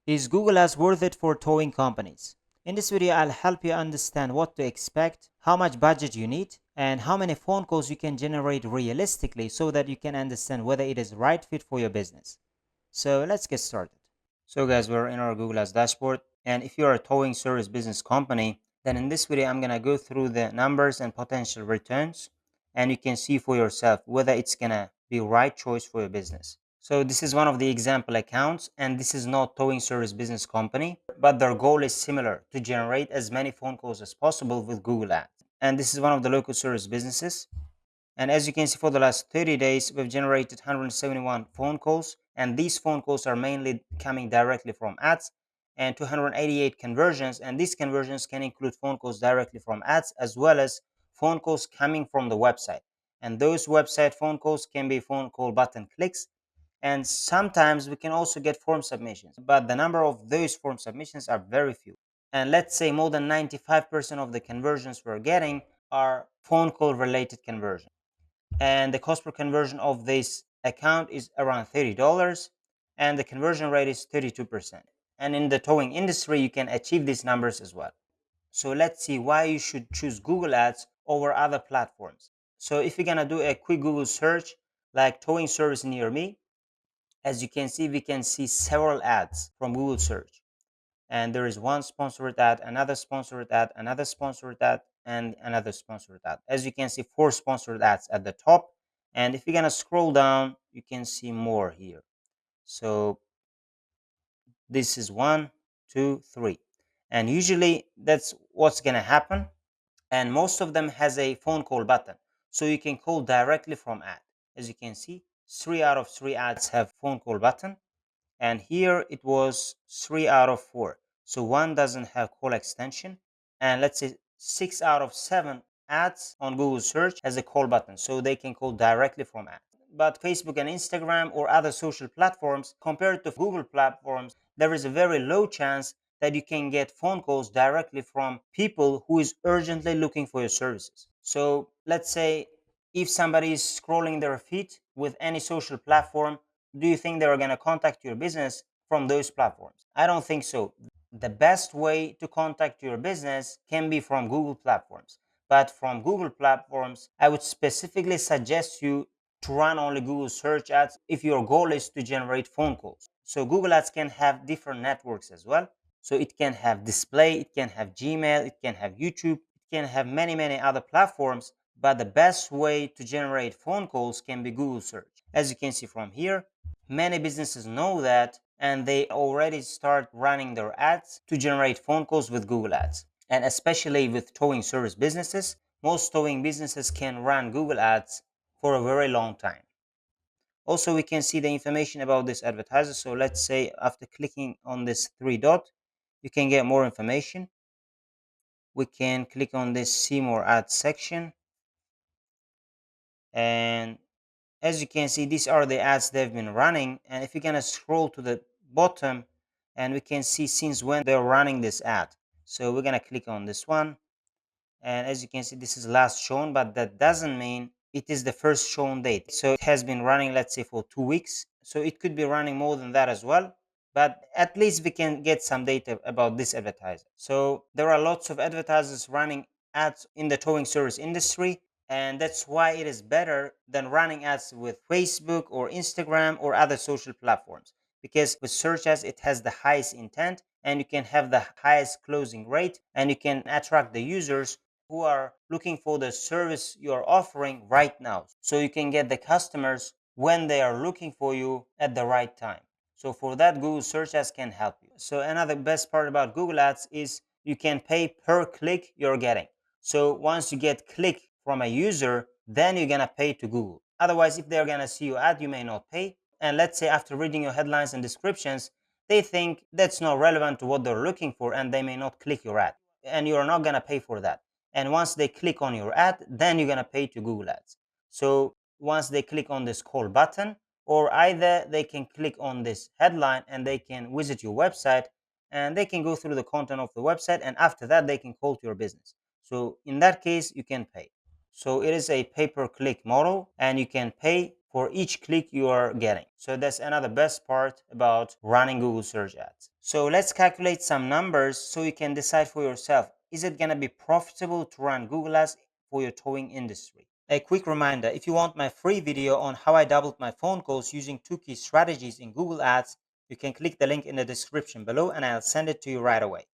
Is Google Ads worth it for towing companies? In this video, I'll help you understand what to expect, how much budget you need, and how many phone calls you can generate realistically so that you can understand whether it is right fit for your business. So let's get started. So guys, we're in our Google Ads dashboard. And if you're a towing service business company, then in this video, I'm going to go through the numbers and potential returns. And you can see for yourself whether it's going to be right choice for your business. So this is one of the example accounts, and this is not towing service business company, but their goal is similar, to generate as many phone calls as possible with Google Ads. And this is one of the local service businesses. And as you can see, for the last 30 days, we've generated 171 phone calls. And these phone calls are mainly coming directly from ads, and 288 conversions. And these conversions can include phone calls directly from ads as well as phone calls coming from the website. And those website phone calls can be phone call button clicks. And sometimes we can also get form submissions, but the number of those form submissions are very few. And let's say more than 95% of the conversions we're getting are phone call related conversions. And the cost per conversion of this account is around $30, and the conversion rate is 32%. And in the towing industry, you can achieve these numbers as well. So let's see why you should choose Google Ads over other platforms. So if you're gonna do a quick Google search like towing service near me, as you can see, we can see several ads from Google search. And there is one sponsored ad, another sponsored ad, another sponsored ad, and another sponsored ad. As you can see, 4 sponsored ads at the top. And if you're gonna scroll down, you can see more here. So this is 1, 2, 3. And usually that's what's gonna happen. And most of them has a phone call button. So you can call directly from ad. As you can see, 3 out of 3 ads have phone call button. And here it was 3 out of 4. So one doesn't have call extension. And let's say 6 out of 7 ads on Google search has a call button, so they can call directly from ads. But Facebook and Instagram or other social platforms, compared to Google platforms, there is a very low chance that you can get phone calls directly from people who is urgently looking for your services. So let's say if somebody is scrolling their feed with any social platform, do you think they're going to contact your business from those platforms? I don't think so. The best way to contact your business can be from Google platforms. But from Google platforms, I would specifically suggest you to run only Google search ads if your goal is to generate phone calls. So Google Ads can have different networks as well. So it can have display, it can have Gmail, it can have YouTube, it can have many other platforms. But the best way to generate phone calls can be Google search. As you can see from here, many businesses know that, and they already start running their ads to generate phone calls with Google Ads. And especially with towing service businesses, most towing businesses can run Google Ads for a very long time. Also, we can see the information about this advertiser. So let's say after clicking on this 3 dot, you can get more information. We can click on this see more ads section, and as you can see, these are the ads they've been running. And if you're gonna scroll to the bottom, and we can see since when they're running this ad. So we're gonna click on this one, and as you can see, this is last shown, but that doesn't mean it is the first shown date. So it has been running, let's say, for 2 weeks. So it could be running more than that as well, but at least we can get some data about this advertiser. So there are lots of advertisers running ads in the towing service industry, and that's why it is better than running ads with Facebook or Instagram or other social platforms, because with search ads it has the highest intent, and you can have the highest closing rate, and you can attract the users who are looking for the service you're offering right now. So you can get the customers when they are looking for you at the right time. So for that, Google search ads can help you. So another best part about Google Ads is you can pay per click you're getting. So once you get click from a user, then you're gonna pay to Google. Otherwise, if they're gonna see your ad, you may not pay. And let's say after reading your headlines and descriptions, they think that's not relevant to what they're looking for, and they may not click your ad. And you're not gonna pay for that. And once they click on your ad, then you're gonna pay to Google Ads. So once they click on this call button, or either they can click on this headline and they can visit your website, and they can go through the content of the website, and after that they can call to your business. So in that case, you can pay. So it is a pay-per-click model, and you can pay for each click you are getting. So that's another best part about running Google search ads. So let's calculate some numbers so you can decide for yourself, is it going to be profitable to run Google ads for your towing industry? A quick reminder, if you want my free video on how I doubled my phone calls using 2 key strategies in Google ads, you can click the link in the description below and I'll send it to you right away.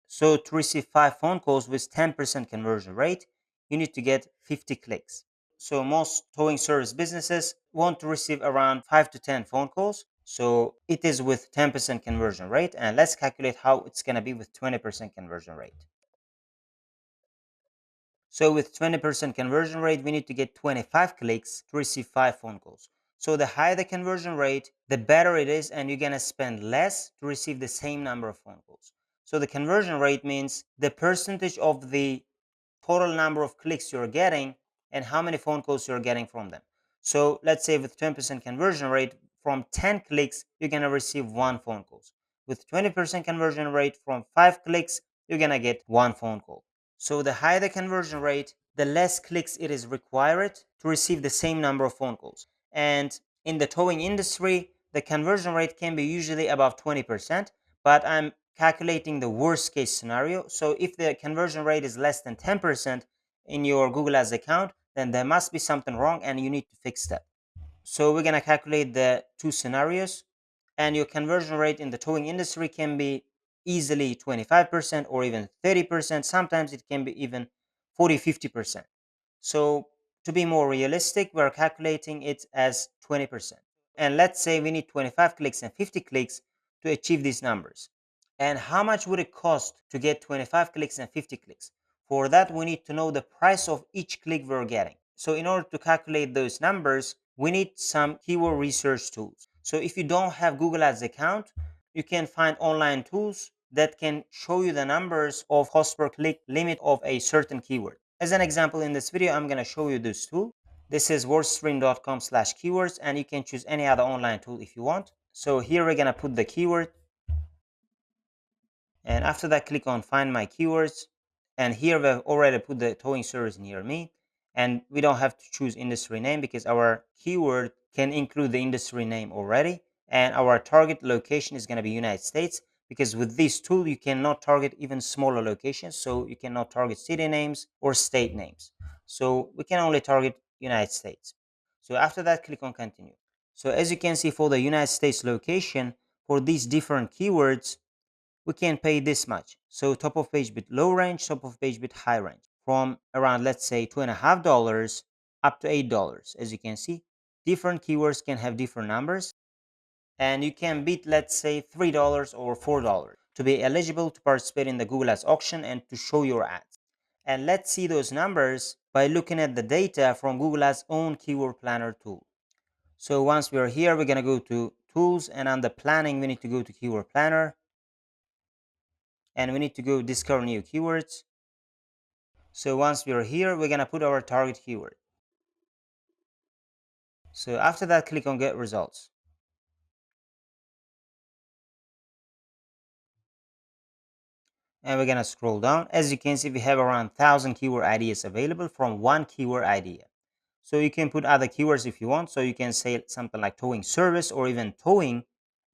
So to receive 5 phone calls with 10% conversion rate, you need to get 50 clicks. So most towing service businesses want to receive around 5 to 10 phone calls. So it is with 10% conversion rate. And let's calculate how it's going to be with 20% conversion rate. So with 20% conversion rate, we need to get 25 clicks to receive 5 phone calls. So the higher the conversion rate, the better it is, and you're going to spend less to receive the same number of phone calls. So the conversion rate means the percentage of the total number of clicks you're getting and how many phone calls you're getting from them. So let's say with 10% conversion rate, from 10 clicks, you're going to receive 1 phone call. With 20% conversion rate, from 5 clicks, you're going to get 1 phone call. So the higher the conversion rate, the less clicks it is required to receive the same number of phone calls. And in the towing industry, the conversion rate can be usually above 20%, but I'm calculating the worst case scenario. So if the conversion rate is less than 10% in your Google Ads account, then there must be something wrong and you need to fix that. So we're going to calculate the 2 scenarios, and your conversion rate in the towing industry can be easily 25% or even 30%. Sometimes it can be even 40-50%. So to be more realistic, we're calculating it as 20%. And let's say we need 25 clicks and 50 clicks to achieve these numbers. And how much would it cost to get 25 clicks and 50 clicks? For that, we need to know the price of each click we're getting. So in order to calculate those numbers, we need some keyword research tools. So if you don't have Google Ads account, you can find online tools that can show you the numbers of cost per click limit of a certain keyword. As an example, in this video, I'm going to show you this tool. This is wordstream.com/keywords, and you can choose any other online tool if you want. So here we're going to put the keyword, and after that, click on find my keywords. And here we've already put the towing service near me, and we don't have to choose industry name because our keyword can include the industry name already. And our target location is going to be United States, because with this tool you cannot target even smaller locations. So you cannot target city names or state names. So we can only target United States. So after that, click on continue. So as you can see, for the United States location, for these different keywords, we can pay this much. So top of page bit low range, top of page bit high range, from around, let's say, $2.50 up to $8. As you can see, different keywords can have different numbers, and you can bid, let's say, $3 or $4 to be eligible to participate in the Google Ads auction and to show your ads. And let's see those numbers by looking at the data from Google Ads own keyword planner tool. So once we are here, we're going to go to tools, and under planning, we need to go to keyword planner, and we need to go discover new keywords. So once we are here, we're going to put our target keyword. So after that, click on get results. And we're going to scroll down. As you can see, we have around 1,000 keyword ideas available from one keyword idea. So you can put other keywords if you want. So you can say something like towing service or even towing,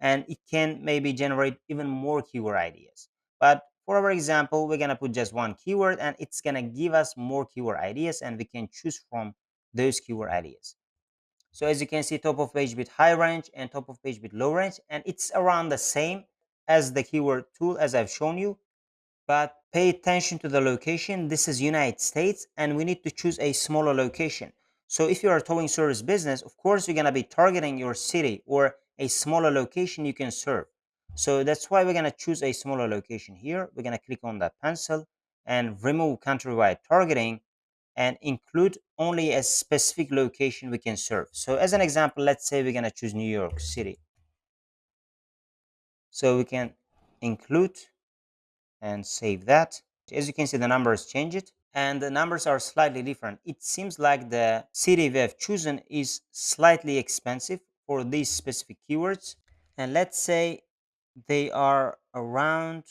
and it can maybe generate even more keyword ideas. But for our example, we're going to put just one keyword, and it's going to give us more keyword ideas, and we can choose from those keyword ideas. So as you can see, top of page bit high range and top of page bit low range, and it's around the same as the keyword tool as I've shown you. But pay attention to the location. This is United States, and we need to choose a smaller location. So if you're a towing service business, of course, you're going to be targeting your city or a smaller location you can serve. So that's why we're going to choose a smaller location here. We're going to click on that pencil and remove countrywide targeting and include only a specific location we can serve. So as an example, let's say we're going to choose New York City. So we can include and save that. As you can see, the numbers change it, and the numbers are slightly different. It seems like the city we have chosen is slightly expensive for these specific keywords. And let's say they are around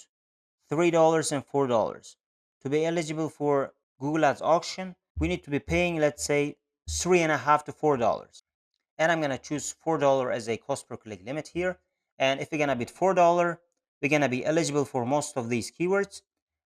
$3 and $4. To be eligible for Google Ads auction, we need to be paying, let's say, $3.50 to $4. and I'm going to choose $4 as a cost per click limit here. And if we're going to bid $4, we're going to be eligible for most of these keywords,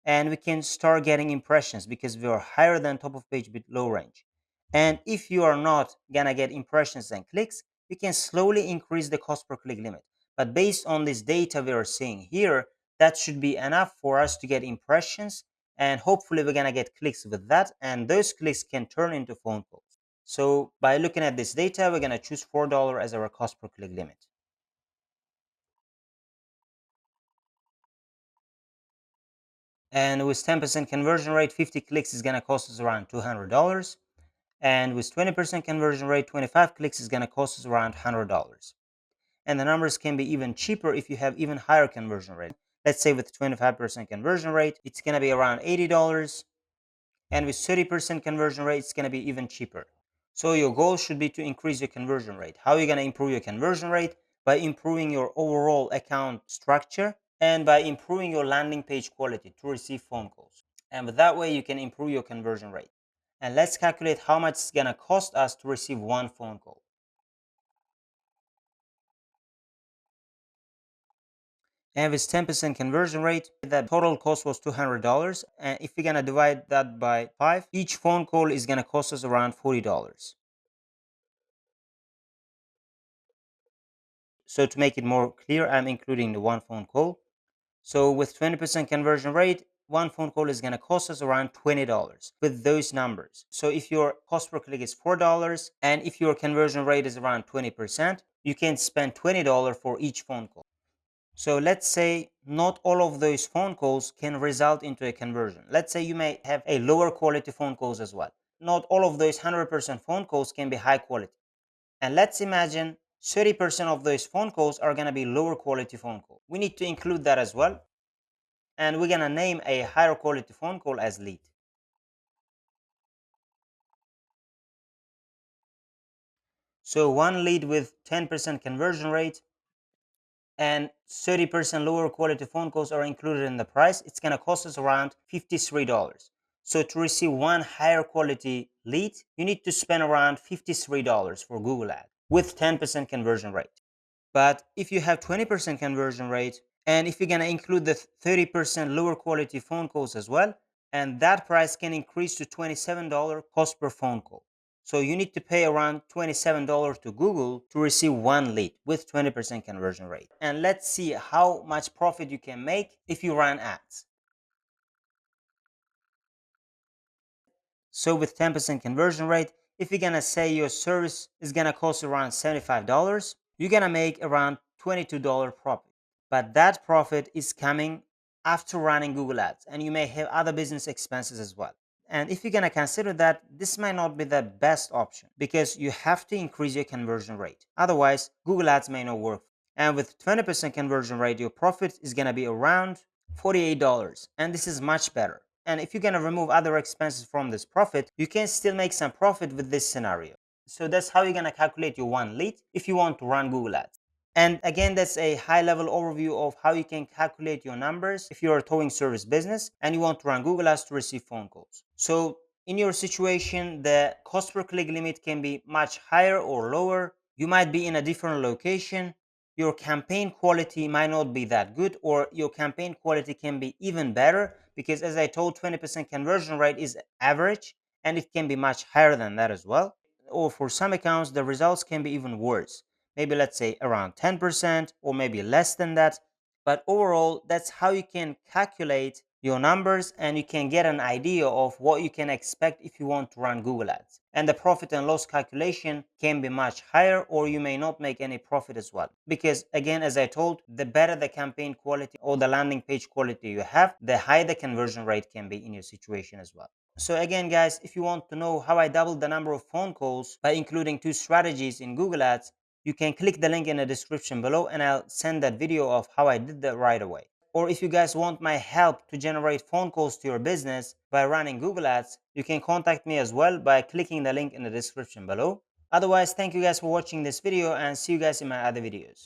and we can start getting impressions because we are higher than top of page bid low range. And if you are not going to get impressions and clicks, we can slowly increase the cost per click limit. But based on this data we are seeing here, that should be enough for us to get impressions, and hopefully we're going to get clicks with that, and those clicks can turn into phone calls. So by looking at this data, we're going to choose $4 as our cost per click limit. And with 10% conversion rate, 50 clicks is going to cost us around $200. And with 20% conversion rate, 25 clicks is going to cost us around $100. And the numbers can be even cheaper if you have even higher conversion rate. Let's say with 25% conversion rate, it's going to be around $80. And with 30% conversion rate, it's going to be even cheaper. So your goal should be to increase your conversion rate. How are you going to improve your conversion rate? By improving your overall account structure and by improving your landing page quality to receive phone calls. And with that way, you can improve your conversion rate. And let's calculate how much it's going to cost us to receive one phone call. And with 10% conversion rate, the total cost was $200. And if we're going to divide that by 5, each phone call is going to cost us around $40. So to make it more clear, I'm including the one phone call. So with 20% conversion rate, one phone call is going to cost us around $20 with those numbers. So if your cost per click is $4 and if your conversion rate is around 20%, you can spend $20 for each phone call. So let's say not all of those phone calls can result into a conversion. Let's say you may have a lower quality phone calls as well. Not all of those 100% phone calls can be high quality. And let's imagine 30% of those phone calls are going to be lower quality phone calls. We need to include that as well. And we're going to name a higher quality phone call as lead. So one lead with 10% conversion rate and 30% lower quality phone calls are included in the price. It's going to cost us around $53. So to receive one higher quality lead, you need to spend around $53 for Google Ads with 10% conversion rate. But if you have 20% conversion rate, and if you're going to include the 30% lower quality phone calls as well, and that price can increase to $27 cost per phone call. So you need to pay around $27 to Google to receive one lead with 20% conversion rate. And let's see how much profit you can make if you run ads. So with 10% conversion rate, if you're gonna say your service is gonna cost around $75, you're gonna make around $22 profit. But that profit is coming after running Google Ads, and you may have other business expenses as well. And if you're gonna consider that, this might not be the best option because you have to increase your conversion rate. Otherwise, Google Ads may not work. And with 20% conversion rate, your profit is gonna be around $48, and this is much better. And if you're going to remove other expenses from this profit, you can still make some profit with this scenario. So that's how you're going to calculate your one lead if you want to run Google Ads. And again, that's a high level overview of how you can calculate your numbers if you're a towing service business and you want to run Google Ads to receive phone calls. So in your situation, the cost per click limit can be much higher or lower. You might be in a different location. Your campaign quality might not be that good, or your campaign quality can be even better because, as I told, 20% conversion rate is average and it can be much higher than that as well. Or for some accounts, the results can be even worse. Maybe let's say around 10% or maybe less than that. But overall, that's how you can calculate your numbers and you can get an idea of what you can expect if you want to run Google Ads. And the profit and loss calculation can be much higher, or you may not make any profit as well. Because again, as I told, the better the campaign quality or the landing page quality you have, the higher the conversion rate can be in your situation as well. So again, guys, if you want to know how I doubled the number of phone calls by including two strategies in Google Ads, you can click the link in the description below and I'll send that video of how I did that right away. Or if you guys want my help to generate phone calls to your business by running Google Ads, you can contact me as well by clicking the link in the description below. Otherwise, thank you guys for watching this video and see you guys in my other videos.